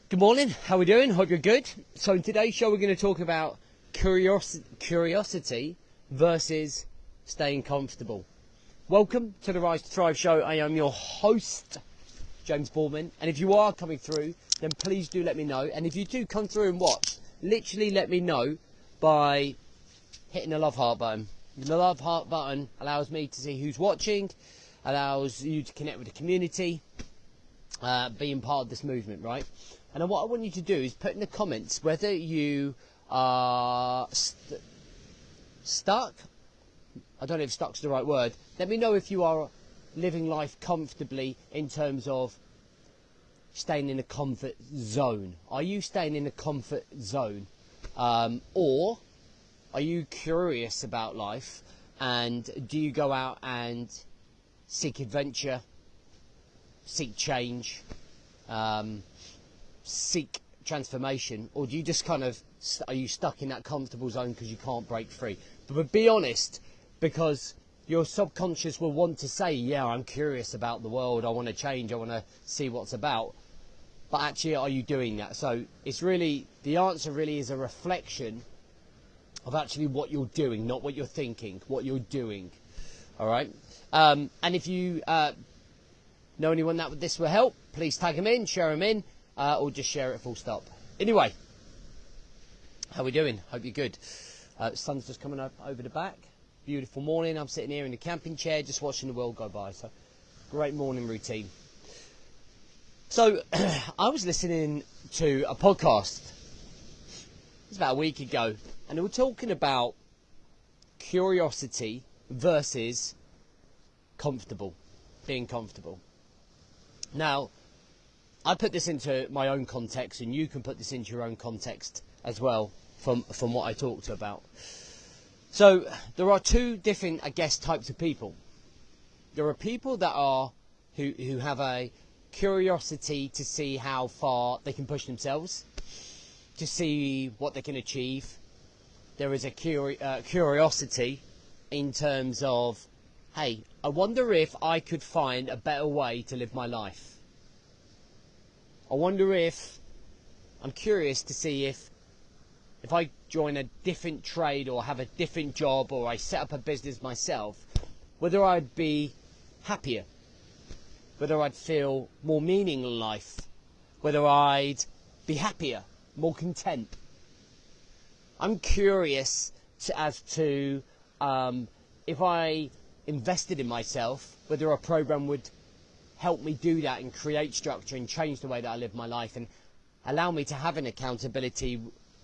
Good morning, how are we doing? Hope you're good. So in today's show we're going to talk about curiosity versus staying comfortable. Welcome to the Rise to Thrive show. I am your host, James Boardman, and if you are coming through, then please do let me know. And if you do come through and watch, literally let me know by hitting the love heart button. The love heart button allows me to see who's watching, allows you to connect with the community, being part of this movement, right? And what I want you to do is put in the comments whether you are stuck. I don't know if stuck's the right word. Let me know if you are living life comfortably in terms of staying in a comfort zone. Are you staying in a comfort zone? Or are you curious about life, and do you go out and seek adventure, seek change, seek transformation, or do you just kind of, are you stuck in that comfortable zone because you can't break free? But be honest, because your subconscious will want to say, yeah, I'm curious about the world, I want to change, I want to see what's about. But actually, are you doing that? So it's really, the answer really is a reflection of actually what you're doing, not what you're thinking, what you're doing. All right? And if you know anyone that this will help, please tag them in, share them in, or just share it full stop. Anyway, how we doing? Hope you're good. Sun's just coming up over the back. Beautiful morning. I'm sitting here in the camping chair just watching the world go by. So great morning routine. So I was listening to a podcast. It was about a week ago, and they were talking about curiosity versus being comfortable. Now, I put this into my own context, and you can put this into your own context as well from what I talked about. So there are two different, I guess, types of people. There are people that are who have a curiosity to see how far they can push themselves, to see what they can achieve. There is a curiosity in terms of, hey, I wonder if I could find a better way to live my life. I wonder if, I'm curious to see if I join a different trade or have a different job or I set up a business myself, whether I'd be happier, whether I'd feel more meaning in life, whether I'd be happier, more content. I'm curious as to if I invested in myself, whether a program would help me do that and create structure and change the way that I live my life and allow me to have an accountability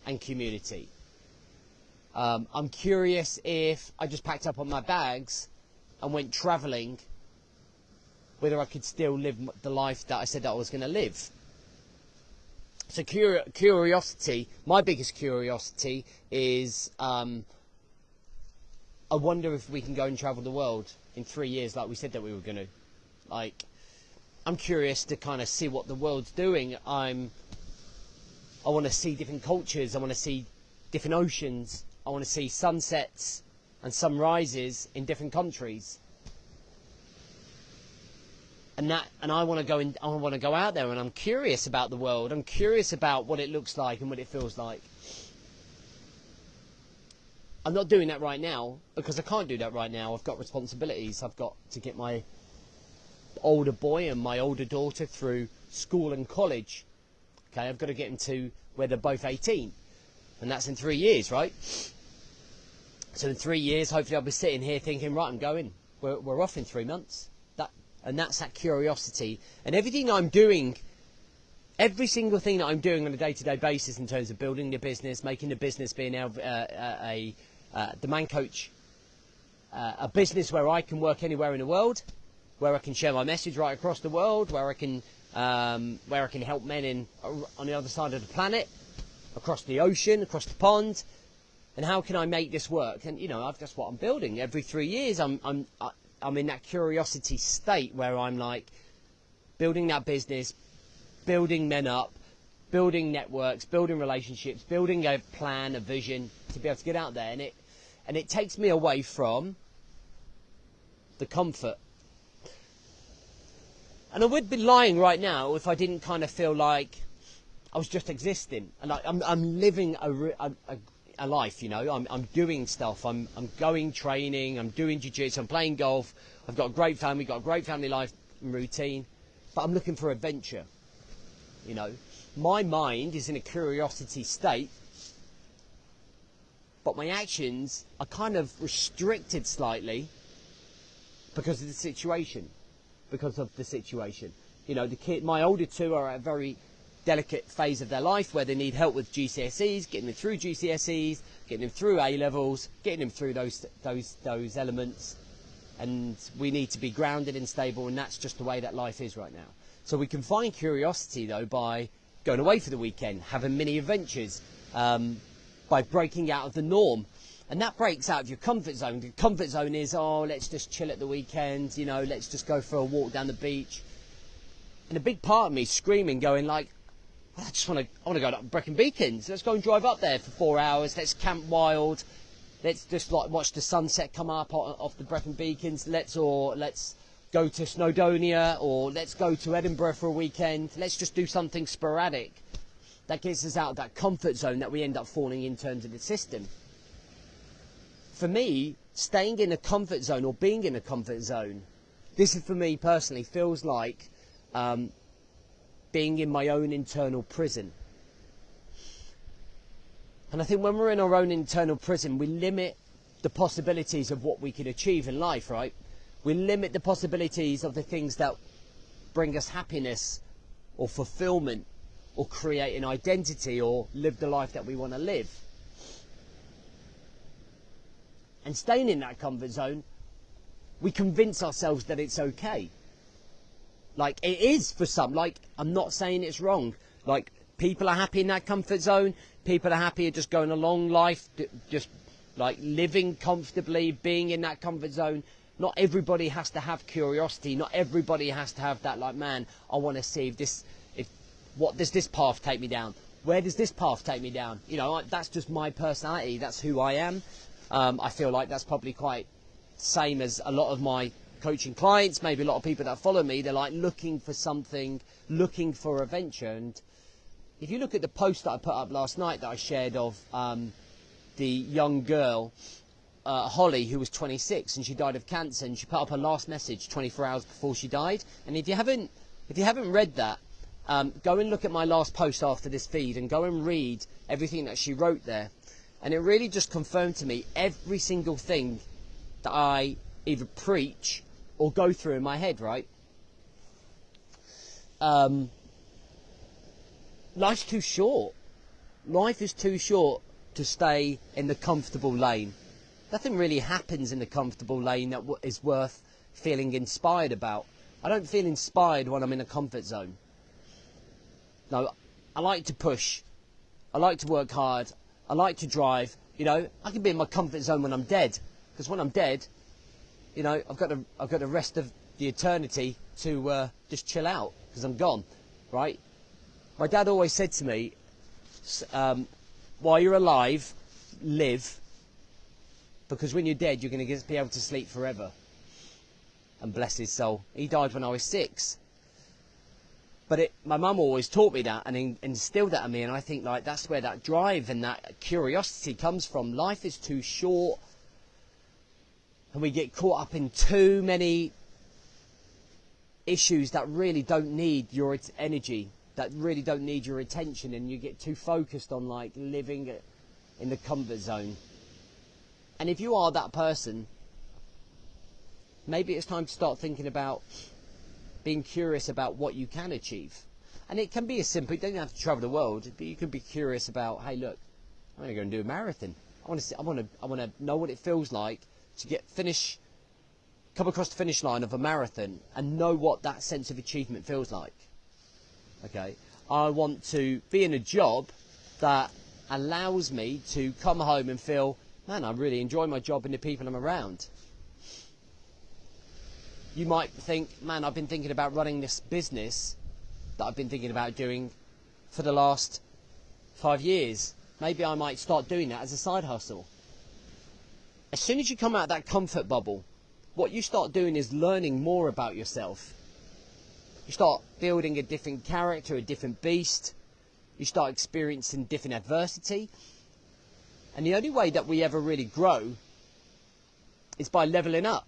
and community. I'm curious if I just packed up on my bags and went travelling, whether I could still live the life that I said that I was going to live. So curiosity, my biggest curiosity is I wonder if we can go and travel the world in 3 years like we said that we were going to. Like, I'm curious to kind of see what the world's doing. I want to see different cultures. I want to see different oceans. I want to see sunsets and sunrises in different countries. And I want to go in. I want to go out there, and I'm curious about the world. I'm curious about what it looks like and what it feels like. I'm not doing that right now because I can't do that right now. I've got responsibilities. I've got to get my older boy and my older daughter through school and college. Okay, I've got to get them to where they're both 18, and that's in 3 years, right? So in 3 years, hopefully, I'll be sitting here thinking, right, I'm going. We're off in 3 months. That's that curiosity, and everything I'm doing, every single thing that I'm doing on a day-to-day basis in terms of building the business, making the business being a demand coach, a business where I can work anywhere in the world, where I can share my message right across the world, where I can help men on the other side of the planet, across the ocean, across the pond. And how can I make this work? And that's what I'm building. Every 3 years, I'm in that curiosity state where I'm like building that business, building men up, building networks, building relationships, building a plan, a vision to be able to get out there. And it takes me away from the comfort. And I would be lying right now if I didn't kind of feel like I was just existing, and I'm living a life, you know. I'm doing stuff. I'm going training. I'm doing jiu-jitsu. I'm playing golf. I've got a great family. Got a great family life and routine, but I'm looking for adventure. You know, my mind is in a curiosity state, but my actions are kind of restricted slightly because of the situation. You know, my older two are at a very delicate phase of their life where they need help with GCSEs, getting them through GCSEs, getting them through A levels, getting them through those elements, and we need to be grounded and stable, and that's just the way that life is right now. So we can find curiosity though by going away for the weekend, having mini adventures, by breaking out of the norm. And that breaks out of your comfort zone. The comfort zone is, oh, let's just chill at the weekend, you know, let's just go for a walk down the beach. And a big part of me screaming, going like, I want to go to Brecon Beacons. Let's go and drive up there for 4 hours. Let's camp wild. Let's just like watch the sunset come up off the Brecon Beacons. Let's go to Snowdonia, or let's go to Edinburgh for a weekend. Let's just do something sporadic that gets us out of that comfort zone that we end up falling in terms of the system. For me, staying in a comfort zone or being in a comfort zone, this is for me personally feels like being in my own internal prison. And I think when we're in our own internal prison, we limit the possibilities of what we can achieve in life, right? We limit the possibilities of the things that bring us happiness or fulfillment or create an identity or live the life that we want to live. And staying in that comfort zone, we convince ourselves that it's okay. Like, it is for some. Like, I'm not saying it's wrong. Like, people are happy in that comfort zone. People are happy just going along life, just like living comfortably, being in that comfort zone. Not everybody has to have curiosity. Not everybody has to have that, like, man, I want to see what does this path take me down? Where does this path take me down? You know, that's just my personality. That's who I am. I feel like that's probably quite same as a lot of my coaching clients, maybe a lot of people that follow me. They're like looking for something, looking for adventure. And if you look at the post that I put up last night that I shared of the young girl, Holly, who was 26 and she died of cancer, and she put up her last message 24 hours before she died. And if you haven't read that, go and look at my last post after this feed and go and read everything that she wrote there. And it really just confirmed to me every single thing that I either preach or go through in my head, right? Life's too short. Life is too short to stay in the comfortable lane. Nothing really happens in the comfortable lane that is worth feeling inspired about. I don't feel inspired when I'm in a comfort zone. No, I like to push. I like to work hard. I like to drive. You know, I can be in my comfort zone when I'm dead, because when I'm dead, you know, I've got the rest of the eternity to just chill out because I'm gone, right? My dad always said to me, while you're alive, live, because when you're dead, you're going to be able to sleep forever. And bless his soul, he died when I was 6. But my mum always taught me that and instilled that in me, and I think like that's where that drive and that curiosity comes from. Life is too short, and we get caught up in too many issues that really don't need your energy, that really don't need your attention, and you get too focused on like living in the comfort zone. And if you are that person, maybe it's time to start thinking about being curious about what you can achieve. And it can be as simple, you don't have to travel the world, but you can be curious about, hey look, I'm going to go and do a marathon. I want to know what it feels like to come across the finish line of a marathon and know what that sense of achievement feels like. Okay, I want to be in a job that allows me to come home and feel, man, I really enjoy my job and the people I'm around. You might think, man, I've been thinking about running this business that I've been thinking about doing for the last 5 years. Maybe I might start doing that as a side hustle. As soon as you come out of that comfort bubble, what you start doing is learning more about yourself. You start building a different character, a different beast. You start experiencing different adversity. And the only way that we ever really grow is by leveling up,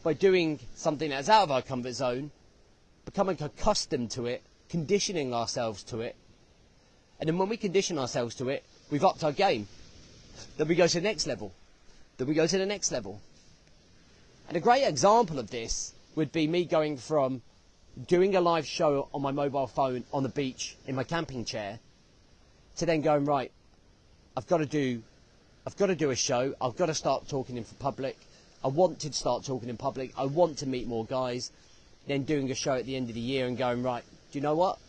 by doing something that's out of our comfort zone, becoming accustomed to it, conditioning ourselves to it. And then when we condition ourselves to it, we've upped our game. Then we go to the next level. Then we go to the next level. And a great example of this would be me going from doing a live show on my mobile phone on the beach in my camping chair to then going, right, I've got to do a show. I've got to start talking in public. I want to start talking in public. I want to meet more guys. Then doing a show at the end of the year and going, right, do you know what?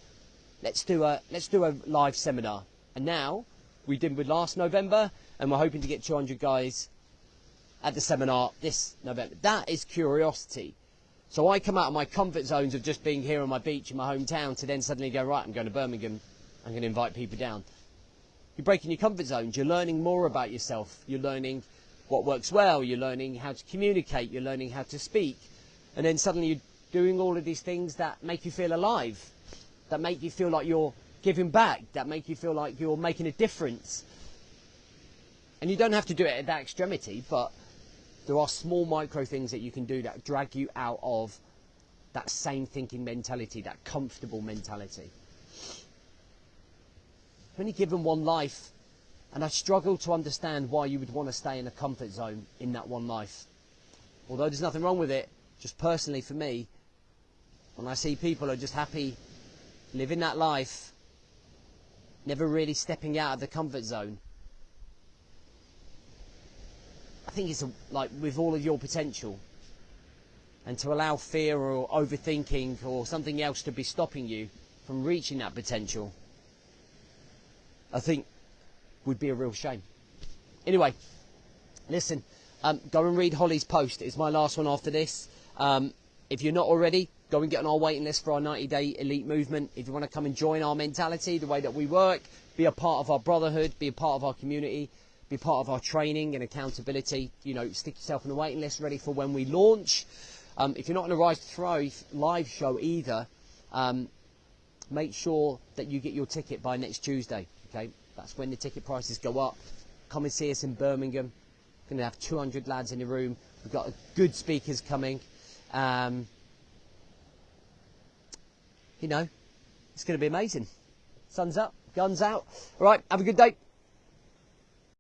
Let's do a live seminar. And now we did with last November, and we're hoping to get 200 guys at the seminar this November. That is curiosity. So I come out of my comfort zones of just being here on my beach in my hometown to then suddenly go, right, I'm going to Birmingham. I'm going to invite people down. You're breaking your comfort zones. You're learning more about yourself. You're learning what works well. You're learning how to communicate. You're learning how to speak. And then suddenly you're doing all of these things that make you feel alive, that make you feel like you're giving back, that make you feel like you're making a difference. And you don't have to do it at that extremity, but there are small micro things that you can do that drag you out of that same thinking mentality, that comfortable mentality. I've only given one life, and I struggle to understand why you would want to stay in a comfort zone in that one life. Although there's nothing wrong with it, just personally for me, when I see people are just happy living that life, never really stepping out of the comfort zone, I think it's like with all of your potential, and to allow fear or overthinking or something else to be stopping you from reaching that potential, I think would be a real shame. Anyway, listen, go and read Holly's post. It's my last one after this. If you're not already, go and get on our waiting list for our 90-day elite movement. If you want to come and join our mentality, the way that we work, be a part of our brotherhood, be a part of our community, be part of our training and accountability, you know, stick yourself on the waiting list ready for when we launch. If you're not on the Rise to Thrive live show either, make sure that you get your ticket by next Tuesday. Okay, that's when the ticket prices go up. Come and see us in Birmingham. We're going to have 200 lads in the room. We've got good speakers coming. You know, it's going to be amazing. Sun's up, guns out. All right, have a good day.